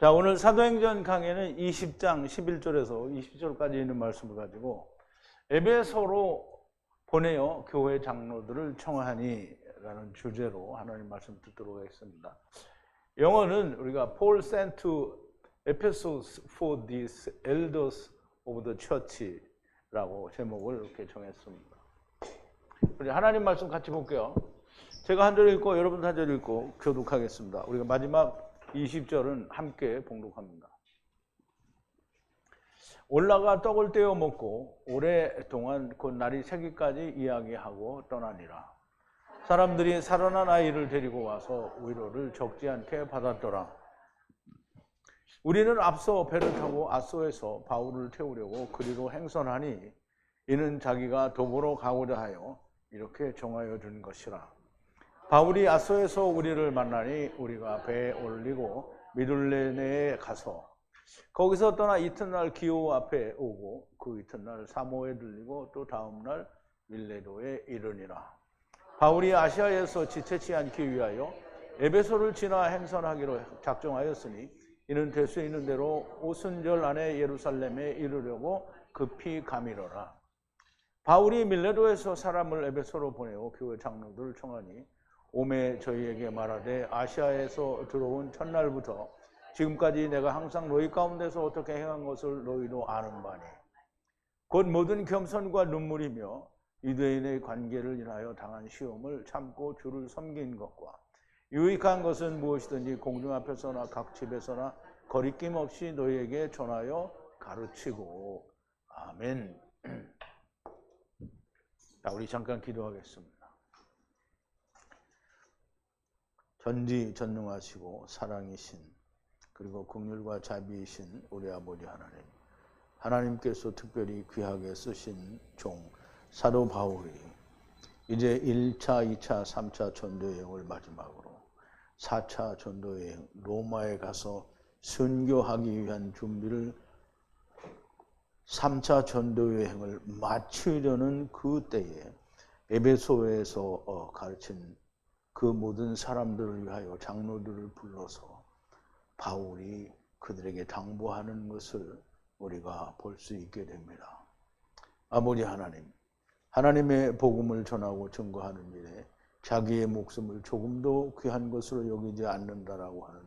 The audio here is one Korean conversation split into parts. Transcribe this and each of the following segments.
자, 오늘 사도행전 강의는 20장 11절에서 20절까지 있는 말씀을 가지고 에베소로 보내어 교회 장로들을 청하니 라는 주제로 하나님 말씀 듣도록 하겠습니다. 영어는 우리가 Paul sent to Ephesus for these elders of the church 라고 제목을 이렇게 정했습니다. 우리 하나님 말씀 같이 볼게요. 제가 한 절 읽고 여러분도 한 절 읽고 교독하겠습니다. 우리가 마지막 20절은 함께 봉독합니다. 올라가 떡을 떼어 먹고 오랫동안 곧 날이 새기까지 이야기하고 떠나니라. 사람들이 살아난 아이를 데리고 와서 위로를 적지 않게 받았더라. 우리는 앞서 배를 타고 아소에서 바울을 태우려고 그리로 행선하니 이는 자기가 도보로 가고자 하여 이렇게 정하여 준 것이라. 바울이 아소에서 우리를 만나니 우리가 배에 올리고 미둘레네에 가서 거기서 떠나 이튿날 기오 앞에 오고 그 이튿날 사모에 들리고 또 다음날 밀레도에 이르니라. 바울이 아시아에서 지체치 않기 위하여 에베소를 지나 행선하기로 작정하였으니 이는 될 수 있는 대로 오순절 안에 예루살렘에 이르려고 급히 가미러라. 바울이 밀레도에서 사람을 에베소로 보내어 교회 장로들을 청하니 오매 저희에게 말하되 아시아에서 들어온 첫날부터 지금까지 내가 항상 너희 가운데서 어떻게 행한 것을 너희도 아는 바니 곧 모든 겸손과 눈물이며 유대인의 관계를 인하여 당한 시험을 참고 주를 섬긴 것과 유익한 것은 무엇이든지 공중 앞에서나 각 집에서나 거리낌 없이 너희에게 전하여 가르치고. 아멘. 자, 우리 잠깐 기도하겠습니다. 전지전능하시고 사랑이신 그리고 긍휼과 자비이신 우리 아버지 하나님, 하나님께서 특별히 귀하게 쓰신 종 사도 바울이 이제 1차, 2차, 3차 전도여행을 마지막으로 4차 전도여행 로마에 가서 선교하기 위한 준비를 3차 전도여행을 마치려는 그 때에 에베소에서 가르친 그 모든 사람들을 위하여 장로들을 불러서 바울이 그들에게 당부하는 것을 우리가 볼 수 있게 됩니다. 아버지 하나님, 하나님의 복음을 전하고 증거하는 일에 자기의 목숨을 조금도 귀한 것으로 여기지 않는다라고 하는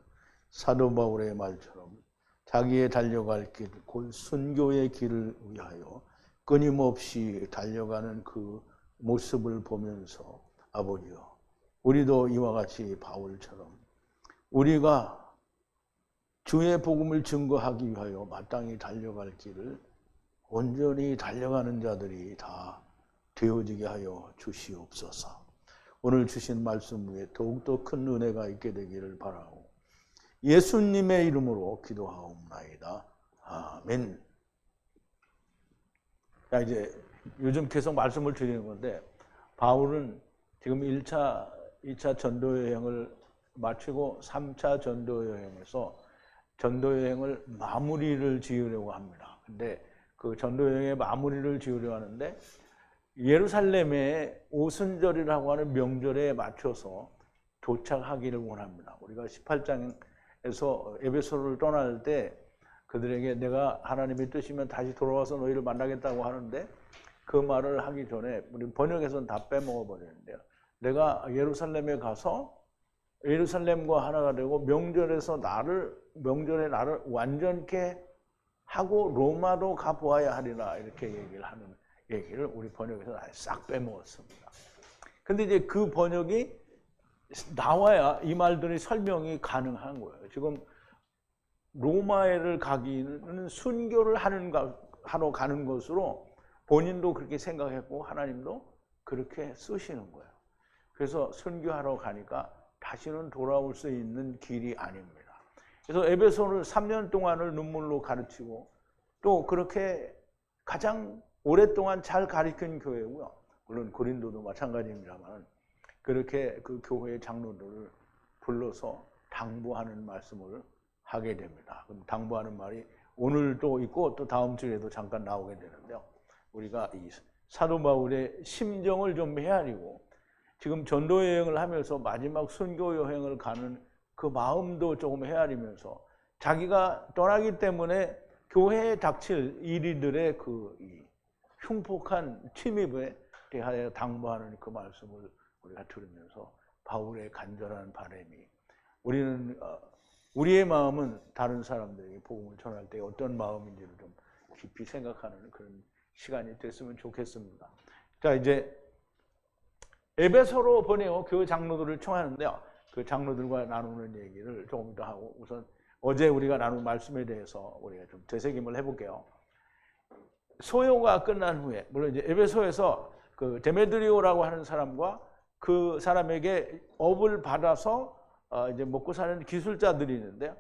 사도 바울의 말처럼 자기의 달려갈 길, 곧 순교의 길을 위하여 끊임없이 달려가는 그 모습을 보면서 아버지여, 우리도 이와 같이 바울처럼 우리가 주의 복음을 증거하기 위하여 마땅히 달려갈 길을 온전히 달려가는 자들이 다 되어지게 하여 주시옵소서. 오늘 주신 말씀 위에 더욱더 큰 은혜가 있게 되기를 바라고 예수님의 이름으로 기도하옵나이다. 아멘. 자, 이제 요즘 계속 말씀을 드리는 건데 바울은 지금 1차, 2차 전도여행을 마치고 3차 전도여행에서 전도여행을 마무리를 지으려고 합니다. 근데 그 전도여행의 마무리를 지으려고 하는데 예루살렘의 오순절이라고 하는 명절에 맞춰서 도착하기를 원합니다. 우리가 18장에서 에베소를 떠날 때 그들에게 내가 하나님의 뜻이면 다시 돌아와서 너희를 만나겠다고 하는데 그 말을 하기 전에 우리 번역에서는 다 빼먹어 버리는데요. 내가 예루살렘에 가서 예루살렘과 하나가 되고 명절에 나를 완전케 하고 로마도 가보아야 하리라 이렇게 얘기를 하는 얘기를 우리 번역에서 싹 빼먹었습니다. 근데 이제 그 번역이 나와야 이 말들이 설명이 가능한 거예요. 지금 로마에를 가기는 순교를 하러 가는 것으로 본인도 그렇게 생각했고 하나님도 그렇게 쓰시는 거예요. 그래서 순교하러 가니까 다시는 돌아올 수 있는 길이 아닙니다. 그래서 에베소를 3년 동안을 눈물로 가르치고 또 그렇게 가장 오랫동안 잘 가르친 교회고요. 물론 고린도도 마찬가지입니다만 그렇게 그 교회의 장로들을 불러서 당부하는 말씀을 하게 됩니다. 그럼 당부하는 말이 오늘도 있고 또 다음 주에도 잠깐 나오게 되는데요. 우리가 이 사도 바울의 심정을 좀 헤아리고 지금 전도 여행을 하면서 마지막 순교 여행을 가는 그 마음도 조금 헤아리면서 자기가 떠나기 때문에 교회에 닥칠 이리들의 이 흉폭한 침입에 대하여 당부하는 그 말씀을 우리가 들으면서 바울의 간절한 바람이 우리의 마음은 다른 사람들에게 복음을 전할 때 어떤 마음인지를 좀 깊이 생각하는 그런 시간이 됐으면 좋겠습니다. 자, 이제 에베소로 보내어 교회 장로들을 청하는데요. 그 장로들과 나누는 얘기를 조금 더 하고 우선 어제 우리가 나눈 말씀에 대해서 우리가 좀 되새김을 해볼게요. 소요가 끝난 후에 물론 이제 에베소에서 그 데메드리오라고 하는 사람과 그 사람에게 업을 받아서 이제 먹고 사는 기술자들이 있는데요.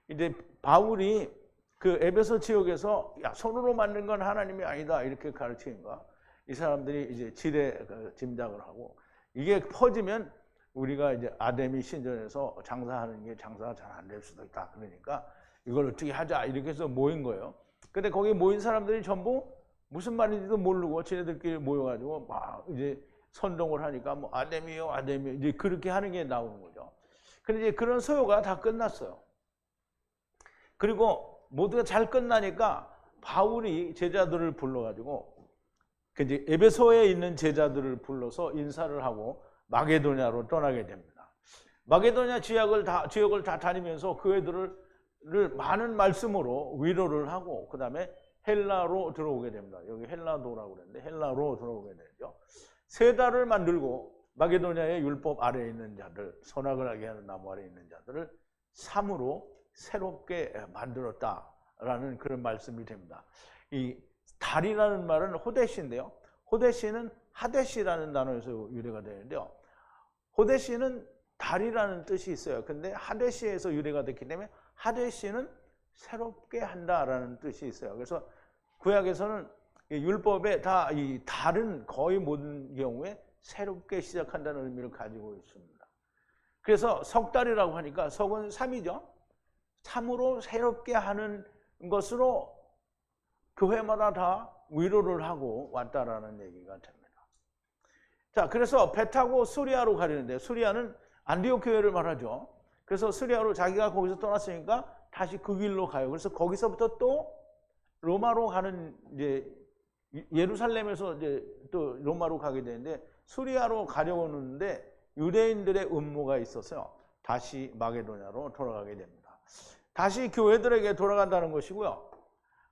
이제 바울이 그 에베소 지역에서 야, 손으로 만든 건 하나님이 아니다 이렇게 가르치니까 이 사람들이 이제 지레 짐작을 하고 이게 퍼지면 우리가 이제 아데미 신전에서 장사하는 게 장사가 잘 안 될 수도 있다. 그러니까 이걸 어떻게 하자 이렇게 해서 모인 거예요. 근데 거기 모인 사람들이 전부 무슨 말인지도 모르고 지네들끼리 모여가지고 막 이제 선동을 하니까 뭐 아데미요, 아데미요 이제 그렇게 하는 게 나오는 거죠. 근데 이제 그런 소요가 다 끝났어요. 그리고 모두가 잘 끝나니까 바울이 제자들을 불러가지고 이제 에베소에 있는 제자들을 불러서 인사를 하고 마게도냐로 떠나게 됩니다. 마게도냐 지역을 다 다니면서 교회들을 많은 말씀으로 위로를 하고 그 다음에 헬라로 들어오게 됩니다. 여기 헬라도라고 그랬는데 헬라로 들어오게 되죠. 세 달을 만들고 마게도냐의 율법 아래에 있는 자들, 선악을 하게 하는 나무 아래에 있는 자들을 삼으로 새롭게 만들었다라는 그런 말씀이 됩니다. 이 달이라는 말은 호데시인데요. 호데시는 하데시라는 단어에서 유래가 되는데요. 호데시는 달이라는 뜻이 있어요. 근데 하데시에서 유래가 됐기 때문에 하데시는 새롭게 한다라는 뜻이 있어요. 그래서 구약에서는 율법에 다 이 달은 거의 모든 경우에 새롭게 시작한다는 의미를 가지고 있습니다. 그래서 석달이라고 하니까 석은 3이죠. 3으로 새롭게 하는 것으로 교회마다 다 위로를 하고 왔다라는 얘기가 됩니다. 자, 그래서 배 타고 수리아로 가려는데 수리아는 안디옥 교회를 말하죠. 그래서 수리아로 자기가 거기서 떠났으니까 다시 그 길로 가요. 그래서 거기서부터 또 로마로 가는 이제 예루살렘에서 이제 또 로마로 가게 되는데 수리아로 가려고 하는데 유대인들의 음모가 있어서 다시 마게도냐로 돌아가게 됩니다. 다시 교회들에게 돌아간다는 것이고요.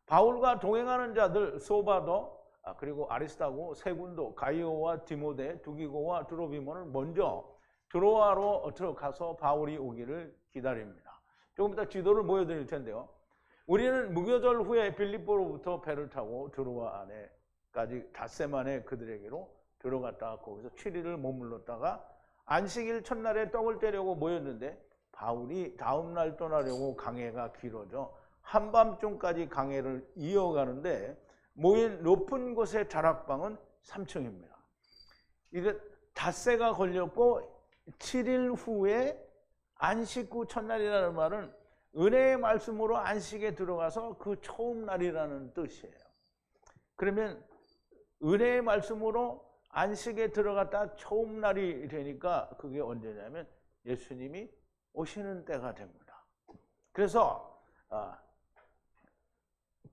바울과 동행하는 자들 소바도 그리고 아리스타고 세군도 가이오와 디모데 두기고와 드로비모는 먼저 드로아로 들어가서 바울이 오기를 기다립니다. 조금 이따 지도를 보여드릴 텐데요. 우리는 무교절 후에 빌립보로부터 배를 타고 드로아 안에까지 닷새 만에 그들에게로 들어갔다가 거기서 7일을 머물렀다가 안식일 첫날에 떡을 떼려고 모였는데 바울이 다음 날 떠나려고 강해가 길어져 한밤중까지 강해를 이어가는데 모인 높은 곳의 다락방은 3층입니다. 이게 닷새가 걸렸고 7일 후에 안식 후 첫날이라는 말은 은혜의 말씀으로 안식에 들어가서 그 처음 날이라는 뜻이에요. 그러면 은혜의 말씀으로 안식에 들어갔다 처음 날이 되니까 그게 언제냐면 예수님이 오시는 때가 됩니다. 그래서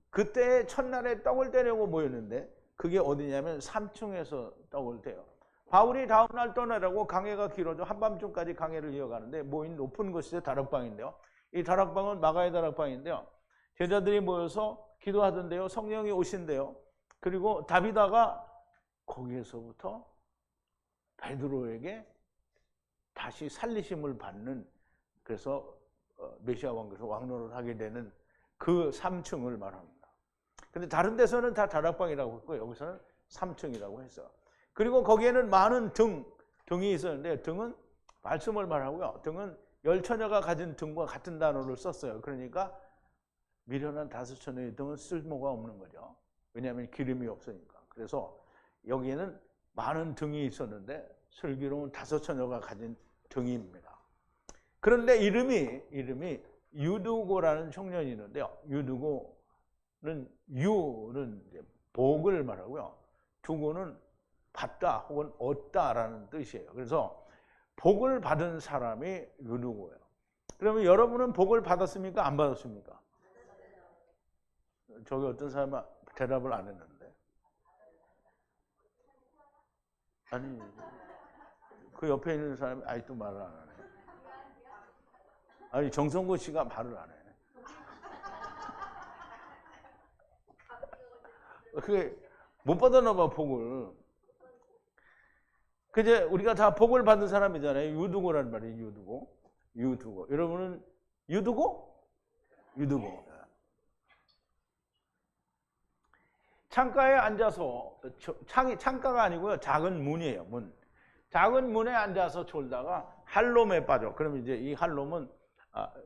그때 첫날에 떡을 떼려고 모였는데 그게 어디냐면 3층에서 떡을 떼요. 바울이 다음 날 떠나려고 강해가 길어져 한밤중까지 강해를 이어가는데 모인 높은 곳이 다락방인데요. 이 다락방은 마가의 다락방인데요. 제자들이 모여서 기도하던데요. 성령이 오신대요. 그리고 다비다가 거기에서부터 베드로에게 다시 살리심을 받는 그래서 메시아 왕께서 왕노를 하게 되는 그 3층을 말합니다. 근데 다른 데서는 다 다락방이라고 했고 여기서는 3층이라고 했어요. 그리고 거기에는 많은 등이 있었는데 등은 말씀을 말하고요. 등은 열처녀가 가진 등과 같은 단어를 썼어요. 그러니까 미련한 5처녀의 등은 쓸모가 없는 거죠. 왜냐하면 기름이 없으니까. 그래서 여기에는 많은 등이 있었는데 슬기로운 5처녀가 가진 등입니다. 그런데 이름이 유두고라는 청년이 있는데요. 유두고는 유는 복을 말하고요. 두고는 받다 혹은 얻다라는 뜻이에요. 그래서 복을 받은 사람이 유두고예요. 그러면 여러분은 복을 받았습니까? 안 받았습니까? 저기 어떤 사람은 대답을 안 했는데. 아니, 그 옆에 있는 사람이 아직도 말을 안 하네. 아니, 정성구 씨가 말을 안 해. 그게 못 받았나 봐, 복을. 그제 우리가 다 복을 받은 사람이잖아요. 유두고란 말이에요, 유두고. 유두고. 여러분은 유두고? 유두고. 창가에 앉아서, 창가가 아니고요, 작은 문이에요, 문. 작은 문에 앉아서 졸다가 할롬에 빠져. 그럼 이제 이 할롬은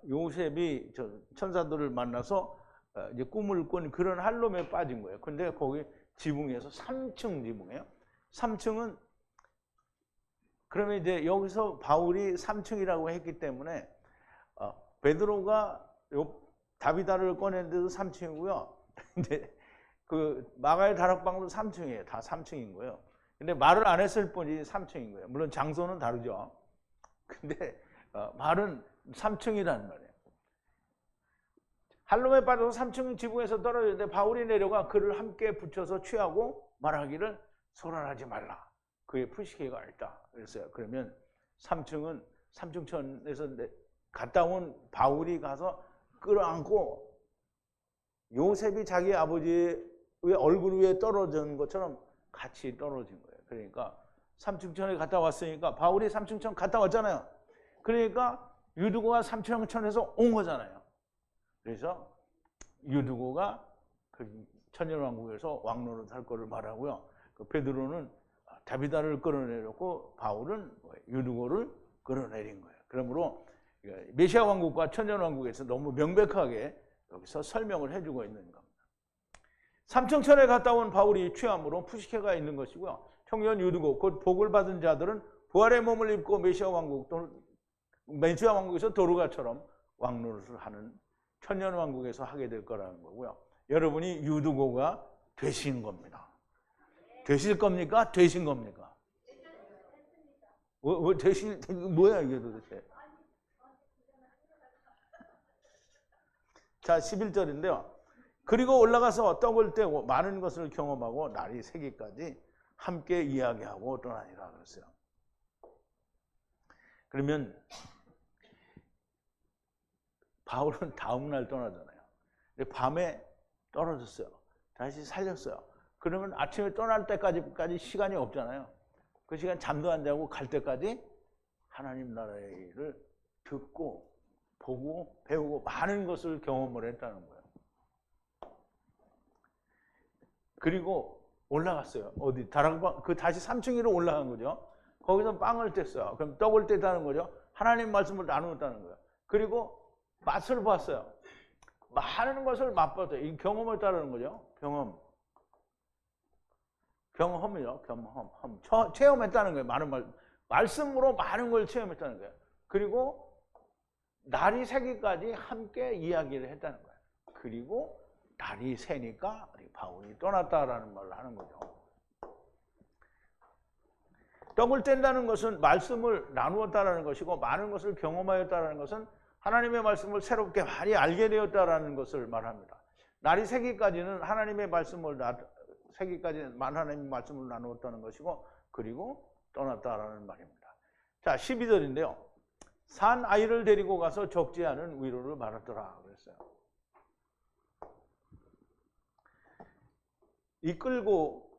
요셉이 천사들을 만나서 이제 꿈을 꾼 그런 할롬에 빠진 거예요. 근데 거기 지붕에서 3층 지붕이에요. 3층은 그러면 이제 여기서 바울이 3층이라고 했기 때문에 베드로가 다비다를 꺼냈는데도 3층이고요. 근데 그 마가의 다락방도 3층이에요. 다 3층인 거예요. 근데 말을 안 했을 뿐이 3층인 거예요. 물론 장소는 다르죠. 근데 말은 3층이라는 말이에요. 할롬에 빠져서 3층 지붕에서 떨어졌는데 바울이 내려가 그를 함께 붙여서 취하고 말하기를 소란하지 말라. 그의 푸시케가 있다. 그랬어요. 그러면 3층은 삼층천에서 갔다 온 바울이 가서 끌어안고 요셉이 자기 아버지의 얼굴 위에 떨어진 것처럼 같이 떨어진 거예요. 그러니까 3층천에 갔다 왔으니까 바울이 3층천 갔다 왔잖아요. 그러니까 유두고가 3층천에서 온 거잖아요. 그래서 유두고가 그 천년왕국에서 왕노릇 할 거를 말하고요. 그 베드로는 다비다를 끌어내렸고 바울은 유두고를 끌어내린 거예요. 그러므로 메시아 왕국과 천년왕국에서 너무 명백하게 여기서 설명을 해주고 있는 겁니다. 삼층천에 갔다 온 바울이 취함으로 푸시케가 있는 것이고요. 청년 유두고 곧 복을 받은 자들은 부활의 몸을 입고 메시아 왕국에서 도르가처럼 왕노릇을 하는 천년왕국에서 하게 될 거라는 거고요. 여러분이 유두고가 되신 겁니다. 되실 겁니까? 되신 겁니까? 되실, 뭐야 이게 도대체. 자, 11절인데요. 그리고 올라가서 떡을 떼고 많은 것을 경험하고 날이 새기까지 함께 이야기하고 떠나니라 그랬어요. 그러면 바울은 다음 날 떠나잖아요. 근데 밤에 떨어졌어요. 다시 살렸어요. 그러면 아침에 떠날 때까지 시간이 없잖아요. 그 시간 잠도 안 자고 갈 때까지 하나님 나라의 일을 듣고 보고 배우고 많은 것을 경험을 했다는 거예요. 그리고 올라갔어요. 어디 다락방 다시 3층 위로 올라간 거죠. 거기서 빵을 뗐어요. 그럼 떡을 뗐다는 거죠. 하나님 말씀을 나누었다는 거예요. 그리고 맛을 봤어요. 많은 것을 맛봤어요. 이 경험을 따르는 거죠. 경험이요. 체험했다는 거예요. 많은 말씀으로 많은 걸 체험했다는 거예요. 그리고 날이 새기까지 함께 이야기를 했다는 거예요. 그리고 날이 새니까 바울이 떠났다라는 말을 하는 거죠. 떡을 뗀다는 것은 말씀을 나누었다라는 것이고 많은 것을 경험하였다라는 것은 하나님의 말씀을 새롭게 많이 알게 되었다라는 것을 말합니다. 날이 새기까지는 하나님의 말씀을 하나님의 말씀을 나누었다는 것이고 그리고 떠났다라는 말입니다. 자, 12절인데요. 산 아이를 데리고 가서 적지 않은 위로를 받았더라 그랬어요. 이끌고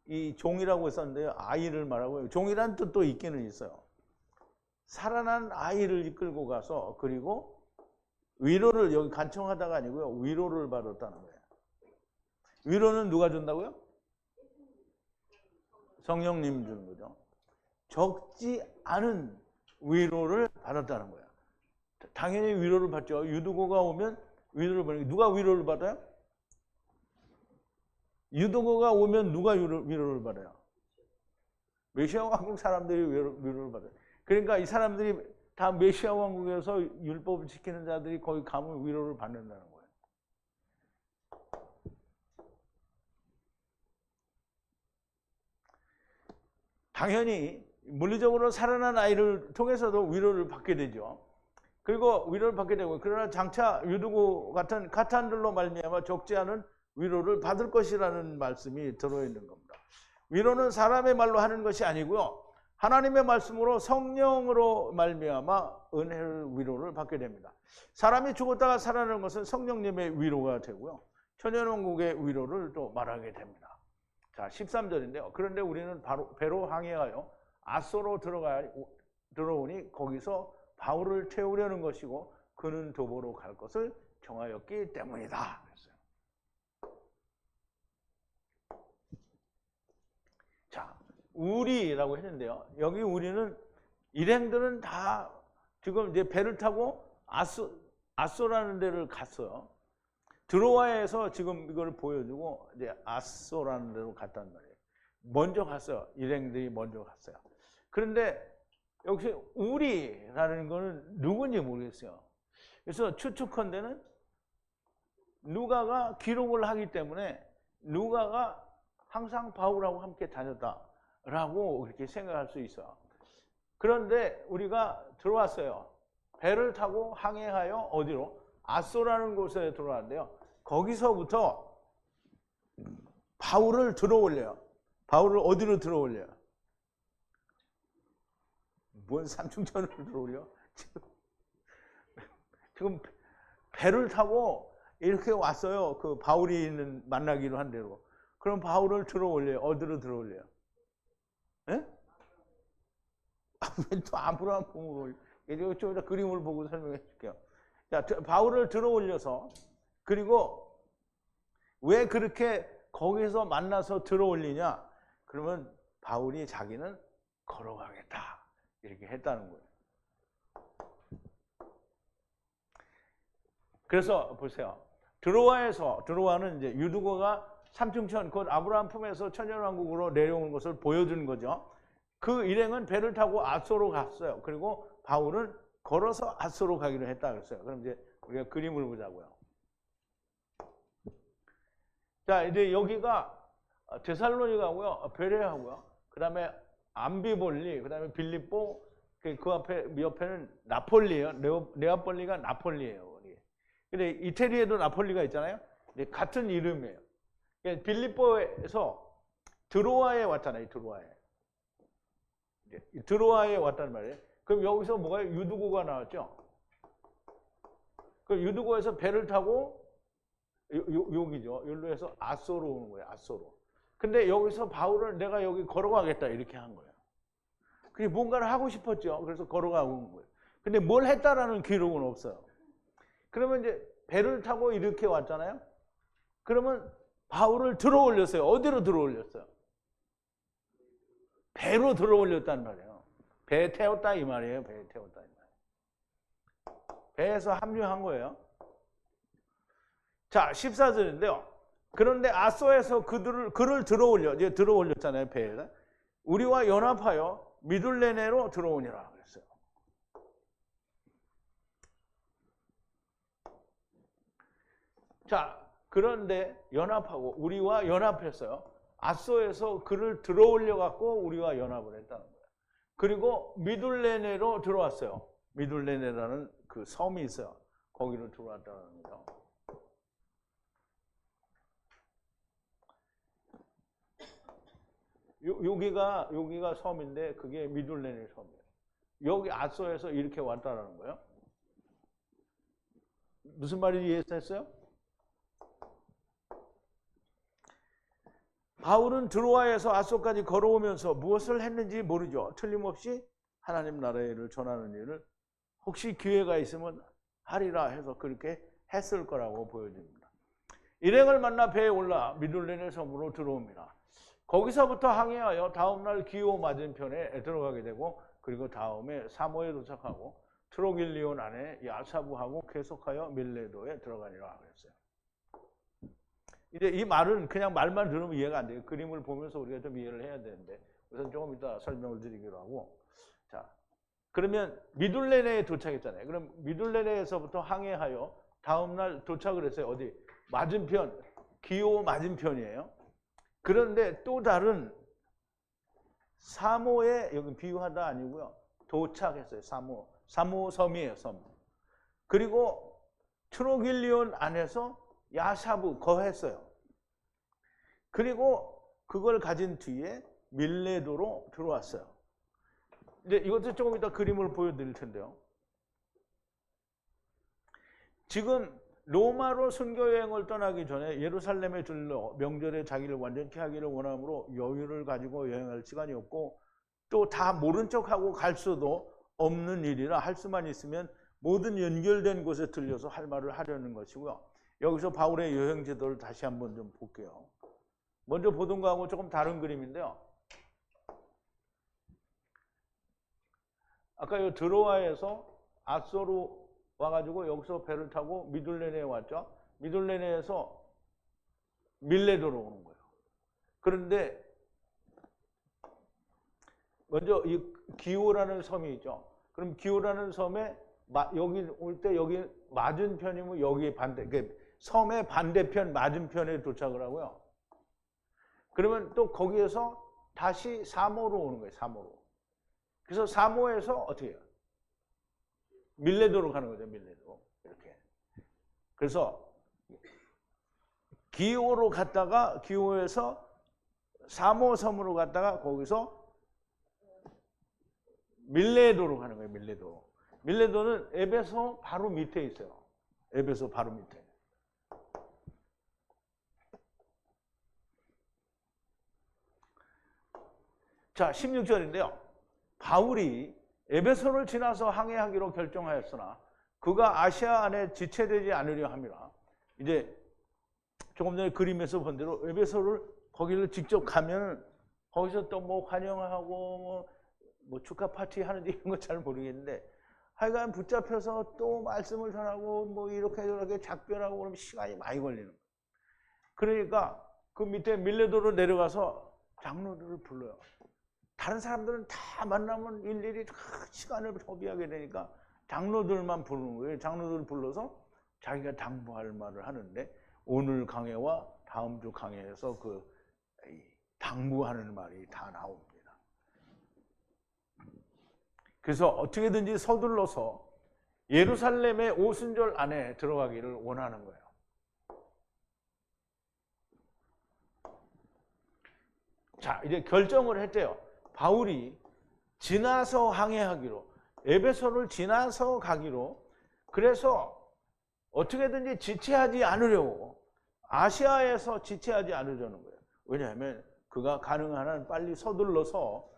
이 종이라고 했었는데요. 아이를 말하고 종이란 뜻도 있기는 있어요. 살아난 아이를 이끌고 가서 그리고 위로를 여기 간청하다가 아니고요. 위로를 받았다는 거예요. 위로는 누가 준다고요? 성령님 주는 거죠. 적지 않은 위로를 받았다는 거예요. 당연히 위로를 받죠. 유두고가 오면 위로를 받는 누가 위로를 받아요? 유두고가 오면 누가 위로를 받아요? 메시아 왕국 사람들이 위로를 받아요. 그러니까 이 사람들이 다 메시아 왕국에서 율법을 지키는 자들이 거기 가면 위로를 받는다는 거예요. 당연히 물리적으로 살아난 아이를 통해서도 위로를 받게 되죠. 그리고 위로를 받게 되고, 그러나 장차 유두고 같은 가탄들로 말미암아 적지 않은 위로를 받을 것이라는 말씀이 들어있는 겁니다. 위로는 사람의 말로 하는 것이 아니고요, 하나님의 말씀으로 성령으로 말미암아 은혜를 위로를 받게 됩니다. 사람이 죽었다가 살아나는 것은 성령님의 위로가 되고요, 천연왕국의 위로를 또 말하게 됩니다. 자, 13절인데요. 그런데 우리는 바로 배로 항해하여 아소로 들어오니 거기서 바울을 태우려는 것이고 그는 도보로 갈 것을 정하였기 때문이다. 그랬어요. 자, 우리라고 했는데요. 여기 우리는 일행들은 다 지금 이제 배를 타고 아소라는 데를 갔어요. 드로아에서 지금 이걸 보여주고 이제 아소라는 데로 갔단 말이에요. 먼저 갔어요. 일행들이 먼저 갔어요. 그런데 역시 우리라는 거는 누군지 모르겠어요. 그래서 추측컨대는 누가가 기록을 하기 때문에 누가가 항상 바울하고 함께 다녔다라고 그렇게 생각할 수 있어요. 그런데 우리가 들어왔어요. 배를 타고 항해하여 어디로? 아소라는 곳에 들어왔는데요. 거기서부터 바울을 들어올려요. 바울을 어디로 들어올려요? 뭔 삼중천을 들어올려? 지금 배를 타고 이렇게 왔어요. 그 바울이 있는 만나기로 한 대로. 그럼 바울을 들어올려요. 어디로 들어올려요? 예? 왜 또 아무런 품으로? 이제 좀 이따 그림을 보고 설명해 줄게요. 자, 바울을 들어올려서, 그리고 왜 그렇게 거기서 만나서 들어올리냐? 그러면 바울이 자기는 걸어가겠다. 이렇게 했다는 거예요. 그래서 보세요. 드로아는 이제 유두고가 삼중천, 곧 아브라함 품에서 천년왕국으로 내려오는 것을 보여주는 거죠. 그 일행은 배를 타고 아소로 갔어요. 그리고 바울은 걸어서 아소로 가기로 했다 그랬어요. 그럼 이제 우리가 그림을 보자고요. 자, 이제 여기가 데살로니가고요, 베레하고요, 그 다음에 암비볼리, 그 다음에 빌립보, 그 앞에 옆에는 나폴리예요. 네아폴리가 나폴리예요. 근데 이태리에도 나폴리가 있잖아요. 같은 이름이에요. 빌립보에서 드로아에 왔잖아요. 드로아에 왔단 말이에요. 그럼 여기서 뭐가 유두고가 나왔죠. 그 유두고에서 배를 타고 여기죠. 여기로 해서 아소로 오는 거예요. 아소로. 근데 여기서 바울은 내가 여기 걸어가겠다 이렇게 한 거예요. 그게 뭔가를 하고 싶었죠. 그래서 걸어가고 온 거예요. 근데 뭘 했다라는 기록은 없어요. 그러면 이제 배를 타고 이렇게 왔잖아요. 그러면 바울을 들어올렸어요. 어디로 들어올렸어요? 배로 들어올렸단 말이에요. 배에 태웠다 이 말이에요. 배에 태웠다 이 말이에요. 배에서 합류한 거예요. 자, 14절인데요. 그런데 아소에서 그를 들어올렸잖아요. 배에. 우리와 연합하여 미둘레네로 들어오니라 그랬어요. 자, 그런데 우리와 연합했어요. 아소에서 그를 들어올려 갖고 우리와 연합을 했다는 거예요. 그리고 미둘레네로 들어왔어요. 미둘레네라는 그 섬이 있어요. 거기로 들어왔다는 거죠. 여기가 섬인데 그게 미둘레네 섬이에요. 여기 아소에서 이렇게 왔다라는 거예요. 무슨 말인지 이해했어요? 바울은 드로아에서 아소까지 걸어오면서 무엇을 했는지 모르죠. 틀림없이 하나님 나라의 일을 전하는 일을 혹시 기회가 있으면 하리라 해서 그렇게 했을 거라고 보여집니다. 일행을 만나 배에 올라 미둘레네 섬으로 들어옵니다. 거기서부터 항해하여 다음날 기호 맞은편에 들어가게 되고, 그리고 다음에 사모에 도착하고 트로길리온 안에 야사부하고 계속하여 밀레도에 들어가니라 그랬어요. 이제 이 말은 그냥 말만 들으면 이해가 안 돼요. 그림을 보면서 우리가 좀 이해를 해야 되는데 우선 조금 이따 설명을 드리기로 하고. 자, 그러면 미둘레네에 도착했잖아요. 그럼 미둘레네에서부터 항해하여 다음날 도착을 했어요. 어디? 맞은편, 기호 맞은편이에요. 그런데 또 다른 사모에, 여기 비유하다 아니고요, 도착했어요. 사모 섬이에요. 섬. 그리고 트로길리온 안에서 야샤브 거했어요. 그리고 그걸 가진 뒤에 밀레도로 들어왔어요. 이제 이것도 조금 이따 그림을 보여드릴 텐데요. 지금 로마로 선교 여행을 떠나기 전에 예루살렘에 들러 명절에 자기를 완전케 하기를 원함으로 여유를 가지고 여행할 시간이 없고 또 다 모른 척하고 갈 수도 없는 일이라 할 수만 있으면 모든 연결된 곳에 들려서 할 말을 하려는 것이고요. 여기서 바울의 여행 제도를 다시 한번 좀 볼게요. 먼저 보던 거하고 조금 다른 그림인데요. 아까 이 드로아에서 아소로 와가지고 여기서 배를 타고 미둘레네에 왔죠. 미둘레네에서 밀레도로 오는 거예요. 그런데 먼저 이 기오라는 섬이 있죠. 그럼 기오라는 섬에 여기 올 때 여기 맞은편이면 여기 반대, 그러니까 섬의 반대편 맞은편에 도착을 하고요. 그러면 또 거기에서 다시 사모로 오는 거예요. 사모로. 그래서 사모에서 어떻게 해요? 밀레도로 가는 거죠. 밀레도. 이렇게. 그래서 기오로 갔다가 기오에서 사모 섬으로 갔다가 거기서 밀레도로 가는 거예요. 밀레도. 밀레도는 에베소 바로 밑에 있어요. 에베소 바로 밑에. 자, 16절인데요. 바울이 에베소를 지나서 항해하기로 결정하였으나 그가 아시아 안에 지체되지 않으려 함이라. 이제 조금 전에 그림에서 본 대로 에베소를 거기를 직접 가면 거기서 또 뭐 환영하고 뭐 축하 파티 하는지 이런 거 잘 모르겠는데 하여간 붙잡혀서 또 말씀을 전하고 뭐 이렇게 저렇게 작별하고 그러면 시간이 많이 걸리는 거예요. 그러니까 그 밑에 밀레도로 내려가서 장로들을 불러요. 다른 사람들은 다 만나면 일일이 시간을 소비하게 되니까 장로들만 부르는 거예요. 장로들을 불러서 자기가 당부할 말을 하는데 오늘 강해와 다음 주 강해에서 그 당부하는 말이 다 나옵니다. 그래서 어떻게든지 서둘러서 예루살렘의 오순절 안에 들어가기를 원하는 거예요. 자, 이제 결정을 했대요. 바울이 지나서 항해하기로, 에베소를 지나서 가기로, 그래서 어떻게든지 지체하지 않으려고, 아시아에서 지체하지 않으려는 거예요. 왜냐하면 그가 가능한 한 빨리 서둘러서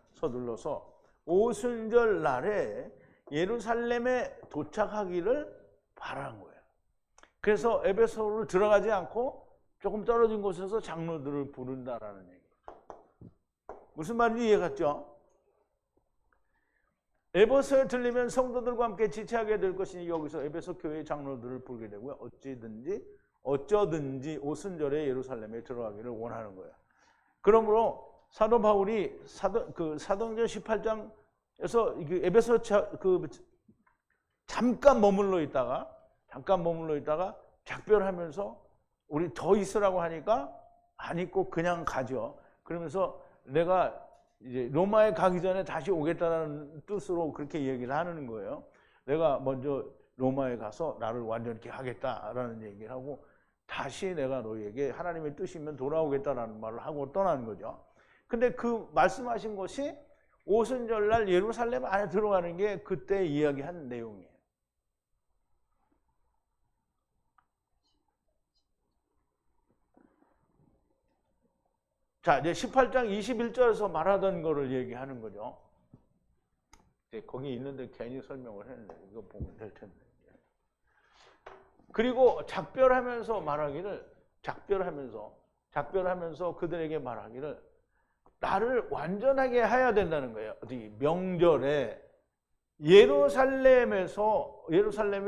오순절 날에 예루살렘에 도착하기를 바라는 거예요. 그래서 에베소를 들어가지 않고 조금 떨어진 곳에서 장로들을 부른다라는 얘기예요. 무슨 말인지 이해갔죠? 에베소에 들리면 성도들과 함께 지체하게 될 것이니 여기서 에베소 교회의 장로들을 부르게 되고요. 어쩌든지 오순절에 예루살렘에 들어가기를 원하는 거예요. 그러므로 사도 바울이 사도행전 18장에서 에베소 잠깐 머물러 있다가 작별하면서 우리 더 있으라고 하니까 안 있고 그냥 가죠. 그러면서 내가 이제 로마에 가기 전에 다시 오겠다는 뜻으로 그렇게 얘기를 하는 거예요. 내가 먼저 로마에 가서 나를 완전케 하겠다라는 얘기를 하고 다시 내가 너희에게 하나님의 뜻이면 돌아오겠다라는 말을 하고 떠나는 거죠. 근데 그 말씀하신 것이 오순절날 예루살렘 안에 들어가는 게 그때 이야기한 내용이에요. 자, 이제 18장 21절에서 말하던 거를 얘기하는 거죠. 이제 거기 있는데 괜히 설명을 했는데 이거 보면 될 텐데. 그리고 작별하면서 그들에게 말하기를 나를 완전하게 해야 된다는 거예요. 어디 명절에 예루살렘에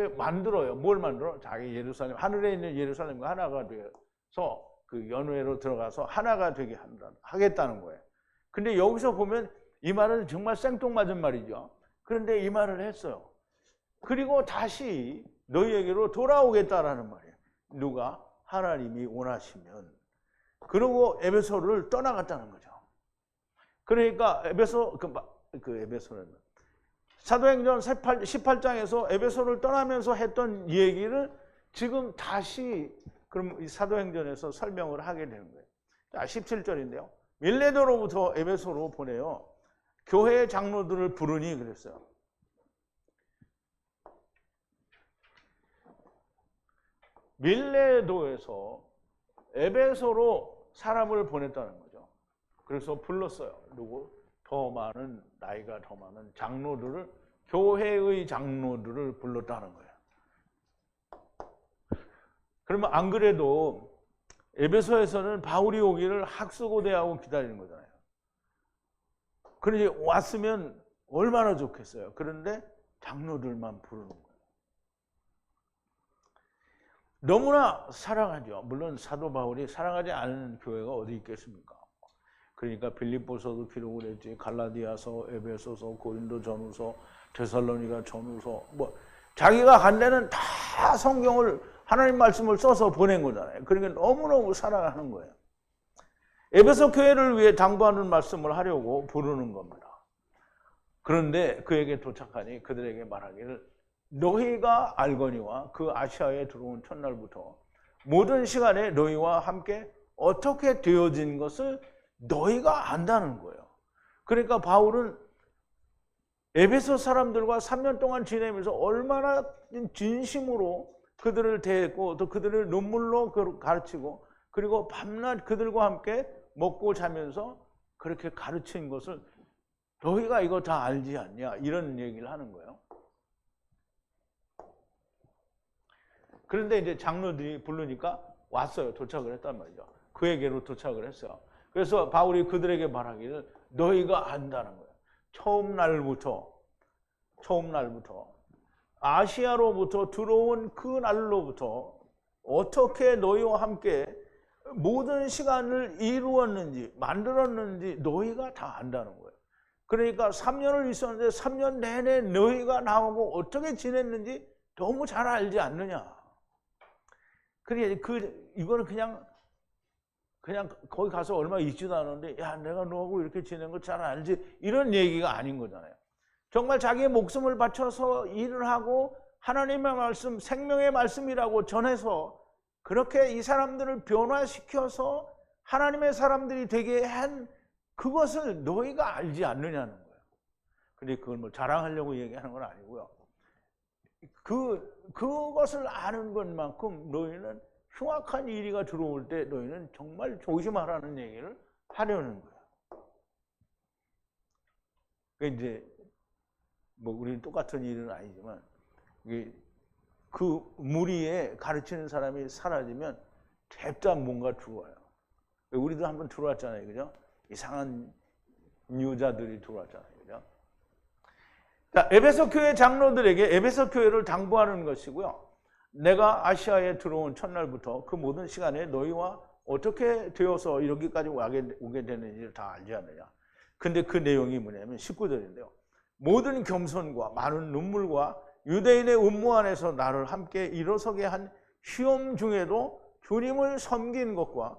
만들어요. 뭘 만들어? 자기 예루살렘, 하늘에 있는 예루살렘과 하나가 되어서 그 연회로 들어가서 하나가 되게 하겠다는 거예요. 근데 여기서 보면 이 말은 정말 생뚱맞은 말이죠. 그런데 이 말을 했어요. 그리고 다시 너희에게로 돌아오겠다라는 말이에요. 누가? 하나님이 원하시면. 그리고 에베소를 떠나갔다는 거죠. 그러니까 에베소는 사도행전 18장에서 에베소를 떠나면서 했던 얘기를 지금 다시 그럼 이 사도행전에서 설명을 하게 되는 거예요. 자, 17절인데요. 밀레도로부터 에베소로 보내요. 교회의 장로들을 부르니 그랬어요. 밀레도에서 에베소로 사람을 보냈다는 거죠. 그래서 불렀어요. 누구? 나이가 더 많은 장로들을, 교회의 장로들을 불렀다는 거예요. 그러면 안 그래도 에베소에서는 바울이 오기를 학수고대하고 기다리는 거잖아요. 그러니 왔으면 얼마나 좋겠어요. 그런데 장로들만 부르는 거예요. 너무나 사랑하죠. 물론 사도 바울이 사랑하지 않은 교회가 어디 있겠습니까? 그러니까 빌립보서도 기록을 했지, 갈라디아서, 에베소서, 고린도 전후서, 데살로니가 전후서, 뭐 자기가 간 데는 다 성경을, 하나님 말씀을 써서 보낸 거잖아요. 그러니까 너무너무 사랑하는 거예요. 에베소 교회를 위해 당부하는 말씀을 하려고 부르는 겁니다. 그런데 그에게 도착하니 그들에게 말하기를 너희가 알거니와 그 아시아에 들어온 첫날부터 모든 시간에 너희와 함께 어떻게 되어진 것을 너희가 안다는 거예요. 그러니까 바울은 에베소 사람들과 3년 동안 지내면서 얼마나 진심으로 그들을 대했고 또 그들을 눈물로 가르치고 그리고 밤낮 그들과 함께 먹고 자면서 그렇게 가르친 것을 너희가 이거 다 알지 않냐 이런 얘기를 하는 거예요. 그런데 이제 장로들이 부르니까 왔어요. 도착을 했단 말이죠. 그에게로 도착을 했어요. 그래서 바울이 그들에게 말하기를 너희가 안다는 거예요. 처음 날부터 아시아로부터 들어온 그 날로부터 어떻게 너희와 함께 모든 시간을 이루었는지 만들었는지 너희가 다 안다는 거예요. 그러니까 3년을 있었는데 3년 내내 너희가 나오고 어떻게 지냈는지 너무 잘 알지 않느냐. 그러니까 이거는 그냥 거기 가서 얼마 있지도 않았는데 야 내가 너하고 이렇게 지낸 거 잘 알지 이런 얘기가 아닌 거잖아요. 정말 자기의 목숨을 바쳐서 일을 하고 하나님의 말씀, 생명의 말씀이라고 전해서 그렇게 이 사람들을 변화시켜서 하나님의 사람들이 되게 한 그것을 너희가 알지 않느냐는 거예요. 근데 그걸 뭐 자랑하려고 얘기하는 건 아니고요. 그것을 아는 것만큼 너희는 흉악한 일이가 들어올 때 너희는 정말 조심하라는 얘기를 하려는 거예요. 그러니까 이제 뭐 우리는 똑같은 일은 아니지만 그 무리에 가르치는 사람이 사라지면 잽잡 뭔가 들어와요. 우리도 한번 들어왔잖아요, 그죠? 이상한 유자들이 들어왔잖아요, 그죠? 자, 에베소 교회 장로들에게 에베소 교회를 당부하는 것이고요. 내가 아시아에 들어온 첫날부터 그 모든 시간에 너희와 어떻게 되어서 여기까지 오게 되는지를 다 알지 않느냐. 근데 그 내용이 뭐냐면 19절인데요. 모든 겸손과 많은 눈물과 유대인의 음모 안에서 나를 함께 일어서게 한 시험 중에도 주님을 섬긴 것과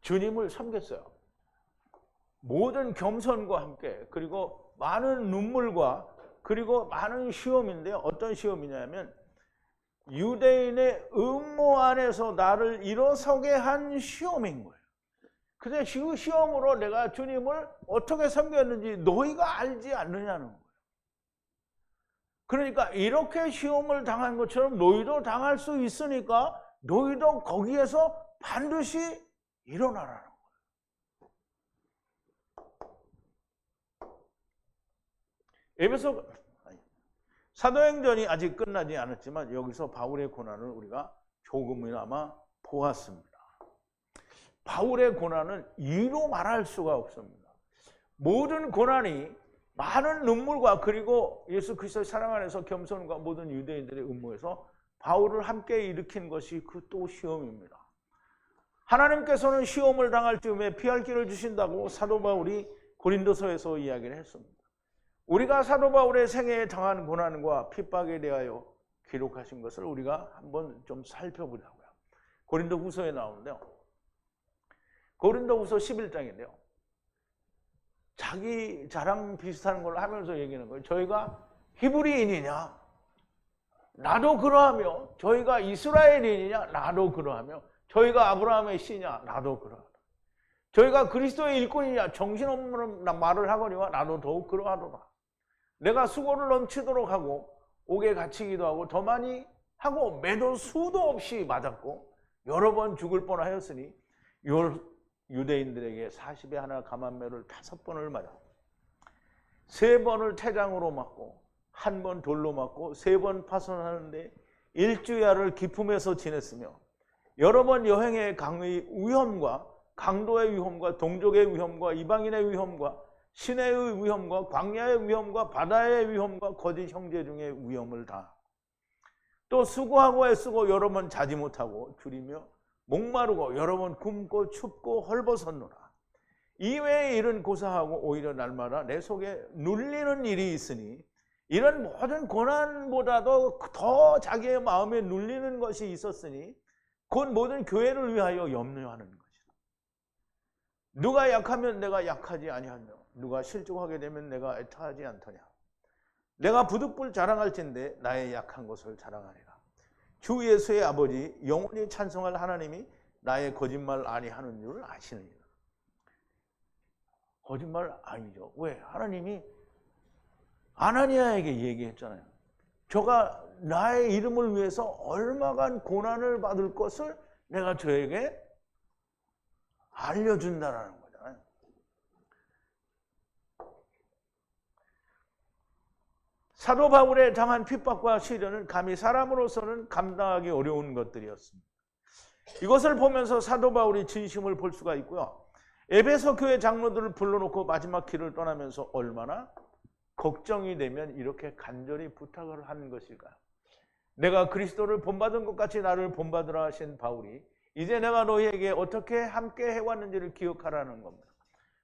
주님을 섬겼어요. 모든 겸손과 함께 그리고 많은 눈물과 그리고 많은 시험인데요. 어떤 시험이냐면 유대인의 음모 안에서 나를 일어서게 한 시험인 거예요. 근데 그 시험으로 내가 주님을 어떻게 섬겼는지 너희가 알지 않느냐는 거예요. 그러니까 이렇게 시험을 당한 것처럼 너희도 당할 수 있으니까 너희도 거기에서 반드시 일어나라는 거예요. 사도행전이 아직 끝나지 않았지만 여기서 바울의 고난을 우리가 조금이나마 보았습니다. 바울의 고난은 이로 말할 수가 없습니다. 모든 고난이 많은 눈물과 그리고 예수 그리스도의 사랑 안에서 겸손과 모든 유대인들의 음모에서 바울을 함께 일으킨 것이 그 또 시험입니다. 하나님께서는 시험을 당할 즈음에 피할 길을 주신다고 사도 바울이 고린도서에서 이야기를 했습니다. 우리가 사도 바울의 생애에 당한 고난과 핍박에 대하여 기록하신 것을 우리가 한번 좀 살펴보자고요. 고린도 후서에 나오는데요. 고린도후서 11장인데요. 자기 자랑 비슷한 걸 하면서 얘기하는 거예요. 저희가 히브리인이냐? 나도 그러하며. 저희가 이스라엘인이냐? 나도 그러하며. 저희가 아브라함의 씨냐? 나도 그러하다. 저희가 그리스도의 일꾼이냐? 정신없는 말을 하거니와 나도 더욱 그러하도다. 내가 수고를 넘치도록 하고 옥에 갇히기도 하고 더 많이 하고 매도 수도 없이 맞았고 여러 번 죽을 뻔하였으니 유대인들에게 40에 하나 감한매를 5번을 맞았고 3번을 태장으로 맞고 1번 돌로 맞고 3번 파손하는데 일주야를 기품에서 지냈으며 여러 번 여행의 강의 위험과 강도의 위험과 동족의 위험과 이방인의 위험과 시내의 위험과 광야의 위험과 바다의 위험과 거짓 형제 중의 위험을 다 또 수고하고 애쓰고 여러 번 자지 못하고 줄이며 목마르고 여러 번 굶고 춥고 헐벗었노라. 이외의 일은 고사하고 오히려 날마다 내 속에 눌리는 일이 있으니 이런 모든 고난보다도 더 자기의 마음에 눌리는 것이 있었으니 곧 모든 교회를 위하여 염려하는 것이다. 누가 약하면 내가 약하지 아니하며 누가 실족하게 되면 내가 애타하지 않더냐. 내가 부득불 자랑할진대 나의 약한 것을 자랑하리라. 주 예수의 아버지 영원히 찬송할 하나님이 나의 거짓말 아니하는 줄을 아시느니라. 거짓말 아니죠. 왜? 하나님이 아나니아에게 얘기했잖아요. 저가 나의 이름을 위해서 얼마간 고난을 받을 것을 내가 저에게 알려준다라는 거잖아요. 사도 바울의 당한 핍박과 시련은 감히 사람으로서는 감당하기 어려운 것들이었습니다. 이것을 보면서 사도 바울이 진심을 볼 수가 있고요. 에베소 교회 장로들을 불러놓고 마지막 길을 떠나면서 얼마나 걱정이 되면 이렇게 간절히 부탁을 하는 것일까요? 내가 그리스도를 본받은 것 같이 나를 본받으라 하신 바울이 이제 내가 너희에게 어떻게 함께 해왔는지를 기억하라는 겁니다.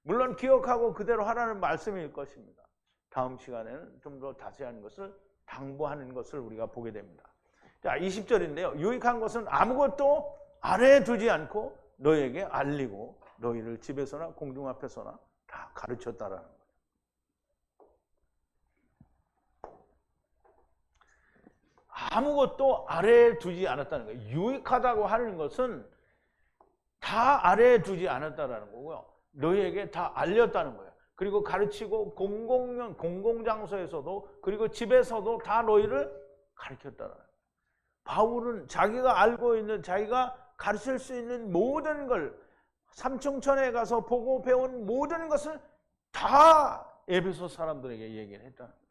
물론 기억하고 그대로 하라는 말씀일 것입니다. 다음 시간에는 좀 더 자세한 것을 당부하는 것을 우리가 보게 됩니다. 자, 20절인데요. 유익한 것은 아무것도 아래에 두지 않고 너희에게 알리고 너희를 집에서나 공중 앞에서나 다 가르쳤다라는 거예요. 아무것도 아래에 두지 않았다는 거예요. 유익하다고 하는 것은 다 아래에 두지 않았다는 거고요. 너희에게 다 알렸다는 거예요. 그리고 가르치고 공공장소에서도 그리고 집에서도 다 너희를 가르쳤다는 거예요. 바울은 자기가 알고 있는 자기가 가르칠 수 있는 모든 걸 삼층천에 가서 보고 배운 모든 것을 다 에베소 사람들에게 얘기를 했다는 거예요.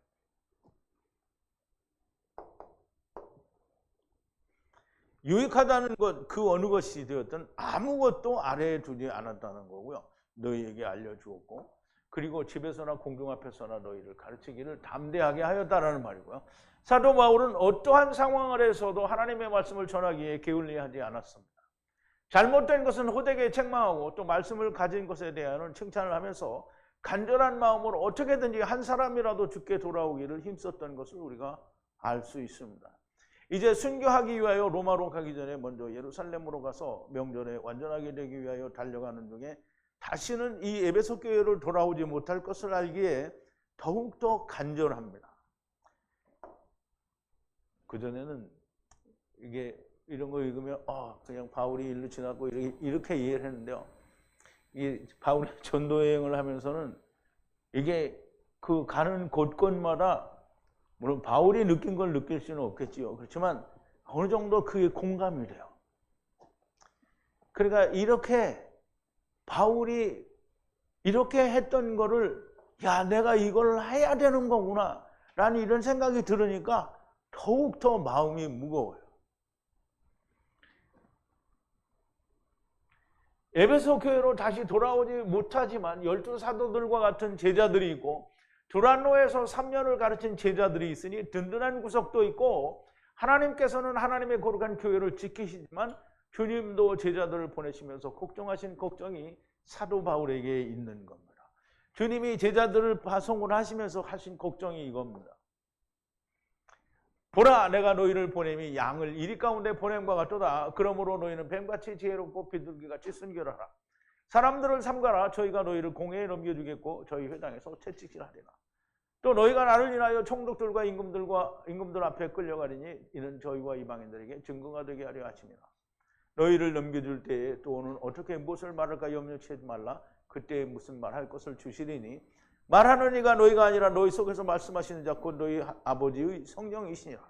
유익하다는 것, 그 어느 것이 되었든 아무것도 아래에 두지 않았다는 거고요. 너희에게 알려주었고 그리고 집에서나 공중 앞에서나 너희를 가르치기를 담대하게 하였다라는 말이고요. 사도 바울은 어떠한 상황 아래에서도 하나님의 말씀을 전하기에 게을리하지 않았습니다. 잘못된 것은 호되게 책망하고 또 말씀을 가진 것에 대한 칭찬을 하면서 간절한 마음으로 어떻게든지 한 사람이라도 죽게 돌아오기를 힘썼던 것을 우리가 알 수 있습니다. 이제 순교하기 위하여 로마로 가기 전에 먼저 예루살렘으로 가서 명절에 완전하게 되기 위하여 달려가는 중에 다시는 이 에베소 교회를 돌아오지 못할 것을 알기에 더욱더 간절합니다. 그전에는 이게 이런 거 읽으면 그냥 바울이 일로 지나고 이렇게 이해를 했는데요. 이 바울이 전도 여행을 하면서는 이게 그 가는 곳곳마다 물론 바울이 느낀 걸 느낄 수는 없겠지요. 그렇지만 어느 정도 그게 공감이 돼요. 그러니까 이렇게 바울이 이렇게 했던 거를 야 내가 이걸 해야 되는 거구나 라는 이런 생각이 들으니까 더욱더 마음이 무거워요. 에베소 교회로 다시 돌아오지 못하지만 12사도들과 같은 제자들이 있고 두란노에서 3년을 가르친 제자들이 있으니 든든한 구석도 있고 하나님께서는 하나님의 거룩한 교회를 지키시지만 주님도 제자들을 보내시면서 걱정하신 걱정이 사도 바울에게 있는 겁니다. 주님이 제자들을 파송을 하시면서 하신 걱정이 이겁니다. 보라 내가 너희를 보냄이 양을 이리 가운데 보냄과 같도다. 그러므로 너희는 뱀같이 지혜롭고 비둘기같이 순결하라. 사람들을 삼가라. 저희가 너희를 공회에 넘겨주겠고 저희 회당에서 채찍질하리라. 또 너희가 나를 인하여 총독들과 임금들 앞에 끌려가리니 이는 저희와 이방인들에게 증거가 되게 하려 하심이라. 너희를 넘겨줄 때에 또는 어떻게 무엇을 말할까 염려치 말라. 그때에 무슨 말할 것을 주시리니 말하는 이가 너희가 아니라 너희 속에서 말씀하시는 자 곧 너희 아버지의 성령이시니라.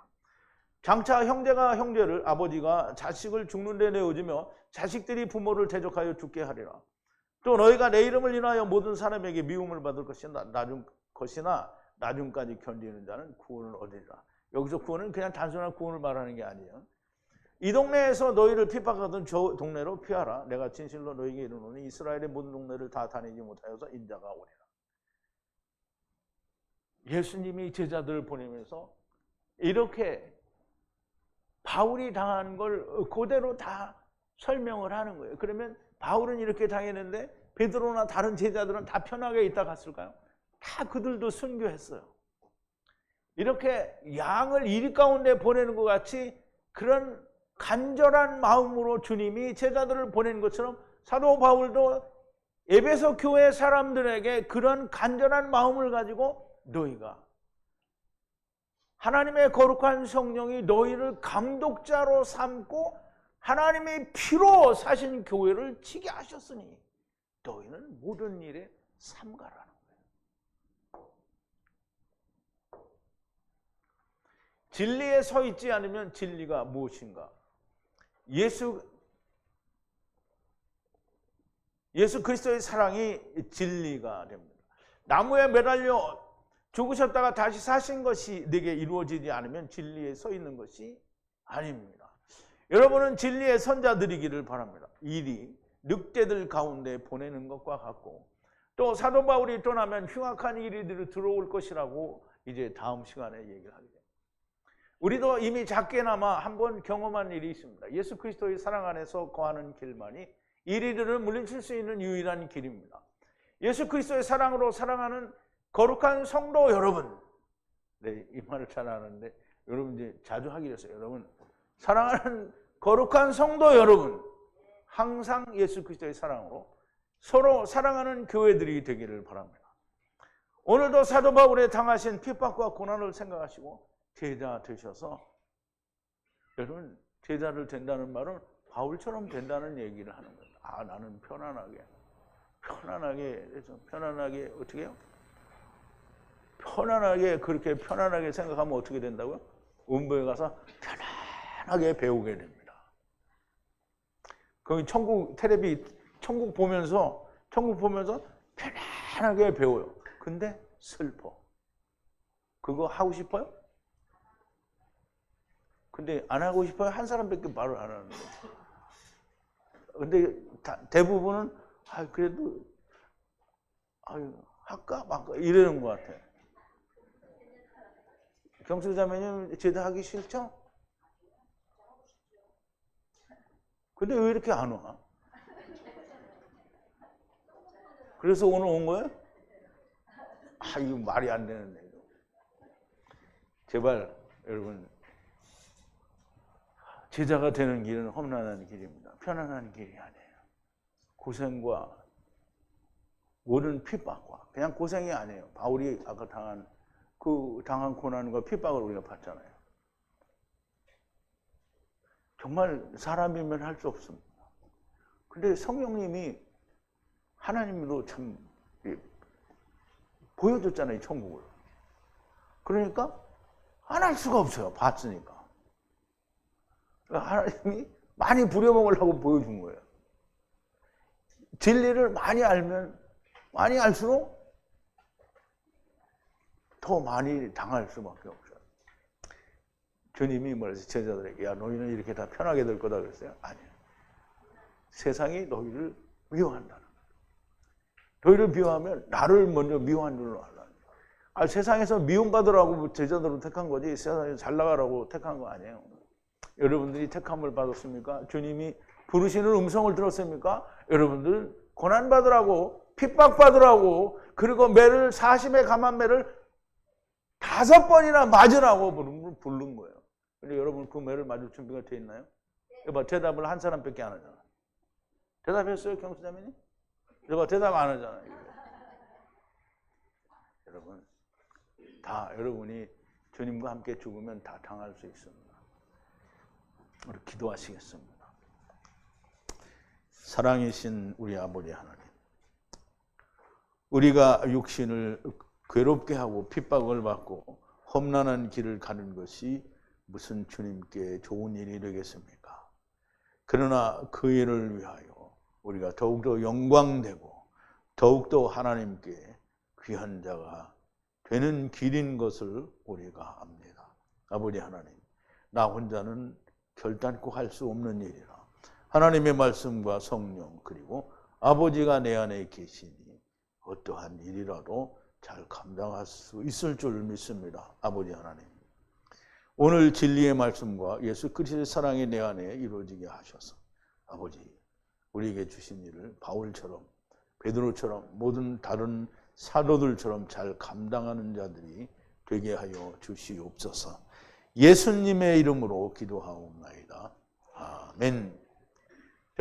장차 형제가 형제를 아버지가 자식을 죽는 데 내어주며 자식들이 부모를 대적하여 죽게 하리라. 또 너희가 내 이름을 인하여 모든 사람에게 미움을 받을 것이나 나중까지 견디는 자는 구원을 얻으리라. 여기서 구원은 그냥 단순한 구원을 말하는 게 아니에요. 이 동네에서 너희를 핍박하던 저 동네로 피하라. 내가 진실로 너희에게 이르노니 이스라엘의 모든 동네를 다 다니지 못하여서 인자가 오리라. 예수님이 제자들을 보내면서 이렇게 바울이 당한 걸 그대로 다 설명을 하는 거예요. 그러면 바울은 이렇게 당했는데 베드로나 다른 제자들은 다 편하게 있다 갔을까요? 다 그들도 순교했어요. 이렇게 양을 이리 가운데 보내는 것 같이 그런 간절한 마음으로 주님이 제자들을 보낸 것처럼 사도 바울도 에베소 교회 사람들에게 그런 간절한 마음을 가지고 너희가 하나님의 거룩한 성령이 너희를 감독자로 삼고 하나님의 피로 사신 교회를 지게 하셨으니 너희는 모든 일에 삼가라는 거예요. 진리에 서 있지 않으면 진리가 무엇인가? 예수 그리스도의 사랑이 진리가 됩니다. 나무에 매달려 죽으셨다가 다시 사신 것이 내게 이루어지지 않으면 진리에 서 있는 것이 아닙니다. 여러분은 진리의 선자들이기를 바랍니다. 일이 늑대들 가운데 보내는 것과 같고 또 사도 바울이 떠나면 흉악한 일이 들어올 것이라고 이제 다음 시간에 얘기를 하게 됩니다. 우리도 이미 작게나마 한번 경험한 일이 있습니다. 예수 그리스도의 사랑 안에서 거하는 길만이 이리들을 물리칠 수 있는 유일한 길입니다. 예수 그리스도의 사랑으로 사랑하는 거룩한 성도 여러분, 네, 이 말을 잘 아는데 여러분 이제 자주 하기로 했어요. 여러분 사랑하는 거룩한 성도 여러분, 항상 예수 그리스도의 사랑으로 서로 사랑하는 교회들이 되기를 바랍니다. 오늘도 사도 바울의 당하신 핍박과 고난을 생각하시고 제자 되셔서 여러분 제자를 된다는 말은 바울처럼 된다는 얘기를 하는 거예요. 아, 나는 편안하게 어떻게 해요? 편안하게 그렇게 편안하게 생각하면 어떻게 된다고요? 음부에 가서 편안하게 배우게 됩니다. 거기 천국 보면서 편안하게 배워요. 근데 슬퍼. 그거 하고 싶어요? 근데 안 하고 싶어요? 한 사람밖에 말을 안 하는 거예요. 근데 대부분은 그래도 할까 말까 이러는 것 같아. 경수자매님 제대하기 싫죠? 근데 왜 이렇게 안 와? 그래서 오늘 온 거예요? 이거 말이 안 되는데. 제발 여러분 제자가 되는 길은 험난한 길입니다. 편안한 길이 아니에요. 고생과 모든 핍박과 그냥 고생이 아니에요. 바울이 아까 당한 고난과 핍박을 우리가 받잖아요. 정말 사람이면 할 수 없습니다. 근데 성령님이 하나님으로 참 보여줬잖아요, 천국을. 그러니까 안 할 수가 없어요, 봤으니까. 하나님이 많이 부려먹으려고 보여준 거예요. 진리를 많이 알수록 더 많이 당할 수밖에 없어요. 주님이 뭐랬어요? 제자들에게 야 너희는 이렇게 다 편하게 될 거다 그랬어요? 아니에요. 세상이 너희를 미워한다는 거예요. 너희를 미워하면 나를 먼저 미워한 줄로 알라는 거예요. 세상에서 미움받으라고 제자들을 택한 거지 세상에서 잘 나가라고 택한 거 아니에요. 여러분들이 택함을 받았습니까? 주님이 부르시는 음성을 들었습니까? 여러분들 고난받으라고 핍박받으라고 그리고 사심에 감한 매를 5번이나 맞으라고 부른 거예요. 근데 여러분 그 매를 맞을 준비가 돼 있나요? 여봐, 대답을 한 사람밖에 안 하잖아. 대답했어요, 경수자매님? 그래서 대답 안 하잖아요. 여러분, 다 여러분이 주님과 함께 죽으면 다 당할 수 있습니다. 우리 기도하시겠습니다. 사랑이신 우리 아버지 하나님, 우리가 육신을 괴롭게 하고 핍박을 받고 험난한 길을 가는 것이 무슨 주님께 좋은 일이 되겠습니까? 그러나 그 일을 위하여 우리가 더욱더 영광되고 더욱더 하나님께 귀한 자가 되는 길인 것을 우리가 압니다. 아버지 하나님, 나 혼자는 결단코 할 수 없는 일이라 하나님의 말씀과 성령 그리고 아버지가 내 안에 계시니 어떠한 일이라도 잘 감당할 수 있을 줄 믿습니다. 아버지 하나님, 오늘 진리의 말씀과 예수 그리스도의 사랑이 내 안에 이루어지게 하셔서 아버지, 우리에게 주신 일을 바울처럼 베드로처럼 모든 다른 사도들처럼 잘 감당하는 자들이 되게 하여 주시옵소서. 예수님의 이름으로 기도하옵나이다. 아멘.